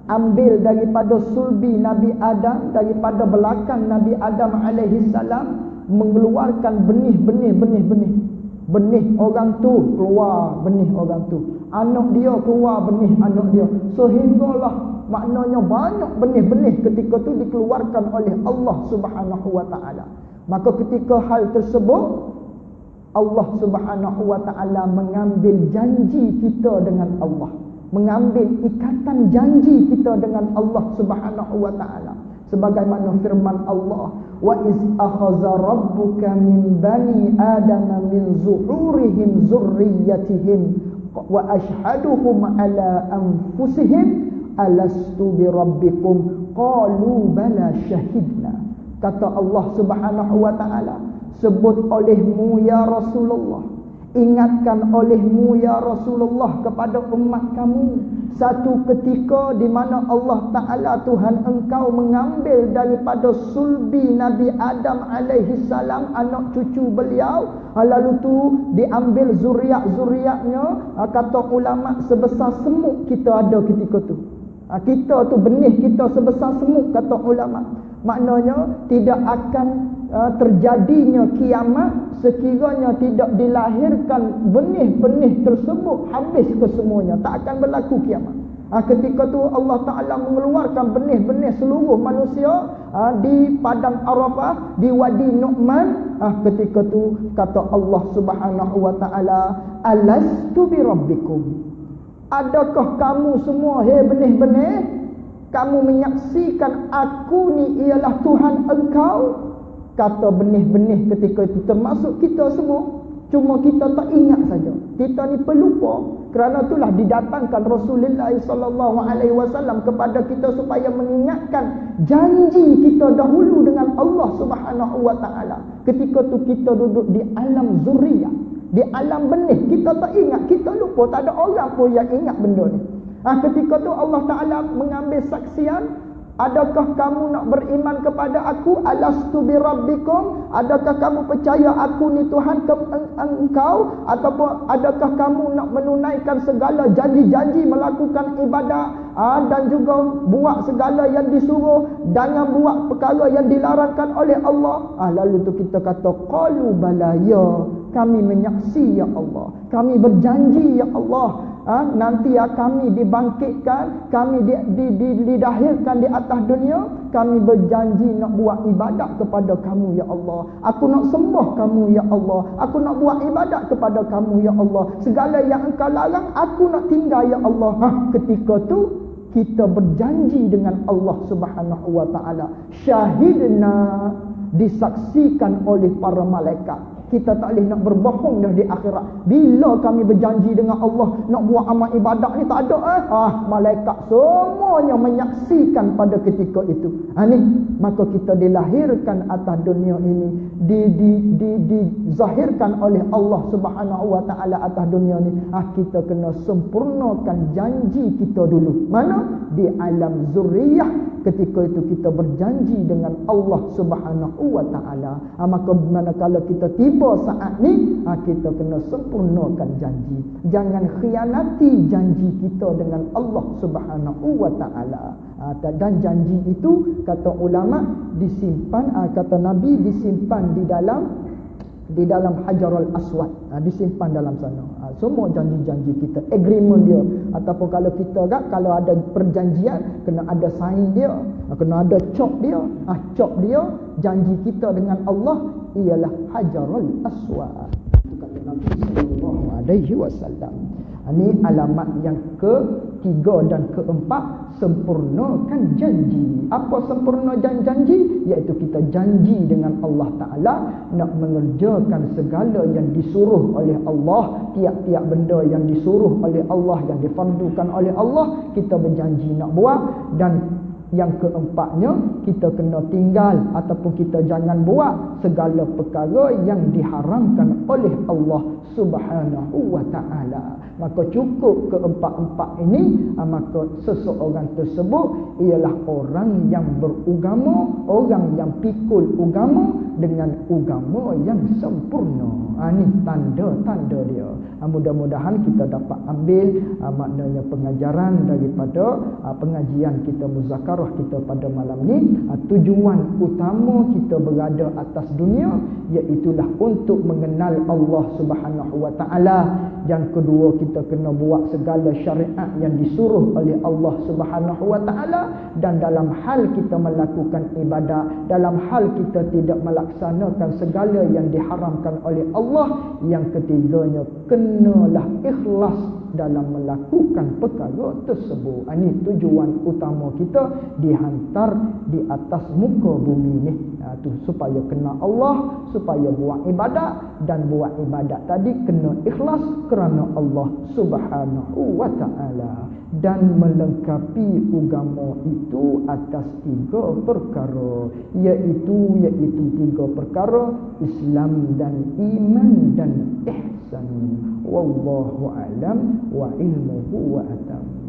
ambil daripada sulbi Nabi Adam, daripada belakang Nabi Adam alaihi salam, mengeluarkan benih. Benih orang tu keluar, benih orang tu, anak dia keluar, benih anak dia, sehinggalah maknanya banyak benih-benih ketika tu dikeluarkan oleh Allah Subhanahu wa Ta'ala. Maka ketika hal tersebut, Allah Subhanahu wa taala mengambil janji kita dengan Allah, mengambil ikatan janji kita dengan Allah Subhanahu wa taala. Sebagaimana firman Allah, wa iz akhadha rabbuka min bani adama min zuhurihim zurriyyatihim wa ashhaduhum ala anfusihim alastu bi rabbikum qalu bala syahidna. Kata Allah Subhanahu wa taala, sebut olehmu ya Rasulullah, ingatkan olehmu ya Rasulullah kepada umat kamu satu ketika di mana Allah Ta'ala Tuhan engkau mengambil daripada sulbi Nabi Adam alaihi salam, anak cucu beliau, lalu tu diambil zuriat-zuriatnya, kata ulama sebesar semut kita ada ketika tu. Kita tu benih kita sebesar semut, kata ulama. Maknanya tidak akan terjadinya kiamat sekiranya tidak dilahirkan benih-benih tersebut habis kesemuanya, tak akan berlaku kiamat. Ketika tu Allah Ta'ala mengeluarkan benih-benih seluruh manusia di padang Arafah, di Wadi Nu'man. Ketika tu kata Allah Subhanahu wa Ta'ala, alastu bi rabbikum, adakah kamu semua, hei benih-benih, kamu menyaksikan aku ni ialah Tuhan engkau? Kata benih-benih ketika itu termasuk kita semua, cuma kita tak ingat saja. Kita ni pelupa. Kerana itulah didatangkan Rasulullah SAW kepada kita supaya mengingatkan janji kita dahulu dengan Allah Subhanahu wa taala. Ketika tu kita duduk di alam zuriyah, di alam benih, kita tak ingat, kita lupa, tak ada orang pun yang ingat benda ni. Ketika tu Allah Ta'ala mengambil saksian, adakah kamu nak beriman kepada aku? Alastu bi rabbikum, adakah kamu percaya aku ni Tuhan engkau? Ataupun adakah kamu nak menunaikan segala janji-janji, melakukan ibadat dan juga buat segala yang disuruh, jangan buat perkara yang dilarangkan oleh Allah? Lalu tu kita kata qalu bala, ya kami menyaksi ya Allah, kami berjanji ya Allah, nanti kami dibangkitkan, kami didahirkan di atas dunia, kami berjanji nak buat ibadat kepada kamu ya Allah, aku nak sembah kamu ya Allah, aku nak buat ibadat kepada kamu ya Allah, segala yang engkau larang aku nak tinggal ya Allah. Ketika tu kita berjanji dengan Allah Subhanahu wa taala, syahidna, disaksikan oleh para malaikat. Kita tak boleh nak berbohong dah di akhirat. Bila kami berjanji dengan Allah nak buat amal ibadat ni, tak ada malaikat semuanya menyaksikan pada ketika itu. Ni maka kita dilahirkan atas dunia ini, dizahirkan oleh Allah Subhanahu wa taala atas dunia ni. Kita kena sempurnakan janji kita dulu. Mana? Di alam zuriyah. Ketika itu kita berjanji dengan Allah Subhanahu wa taala. Maka manakala kita tiba saat ni, kita kena sempurnakan janji. Jangan khianati janji kita dengan Allah Subhanahu wa taala. Dan janji itu kata ulama disimpan, kata Nabi disimpan di dalam Hajarul Aswad, disimpan dalam sana. Semua janji-janji kita, agreement dia, ataupun kalau kita kalau ada perjanjian kena ada sign dia, kena ada cop dia. Cop dia janji kita dengan Allah ialah Hajarul Aswad. Itu kata Nabi sallallahu alaihi wasallam. Ini alamat yang ketiga dan keempat, sempurnakan janji. Apa sempurna janji? Iaitu kita janji dengan Allah Ta'ala nak mengerjakan segala yang disuruh oleh Allah, tiap-tiap benda yang disuruh oleh Allah, yang difardukan oleh Allah, kita berjanji nak buat. Dan yang keempatnya, kita kena tinggal ataupun kita jangan buat segala perkara yang diharamkan oleh Allah Subhanahu wa ta'ala. Maka cukup keempat-empat ini, maka seseorang tersebut ialah orang yang berugama, orang yang pikul agama dengan agama yang sempurna. Ini tanda-tanda dia. Mudah-mudahan kita dapat ambil maknanya pengajaran daripada pengajian kita muzakarah kita pada malam ni. Tujuan utama kita berada atas dunia iaitulah untuk mengenal Allah Subhanahu wa taala. Yang kedua, kita kena buat segala syariat yang disuruh oleh Allah Subhanahu wa taala, dan dalam hal kita melakukan ibadat, dalam hal kita tidak melaksanakan segala yang diharamkan oleh Allah. Yang ketiganya, kenalah ikhlas dalam melakukan perkara tersebut. Ini tujuan utama kita dihantar di atas muka bumi ni. Tu supaya kenal Allah, supaya buat ibadat, dan buat ibadat tadi kena ikhlas kerana Allah Subhanahu wa taala, dan melengkapi agama itu atas 3 perkara, iaitu 3 perkara: Islam dan iman dan ihsan. Wallahu alam wa ilmuhu wa atam.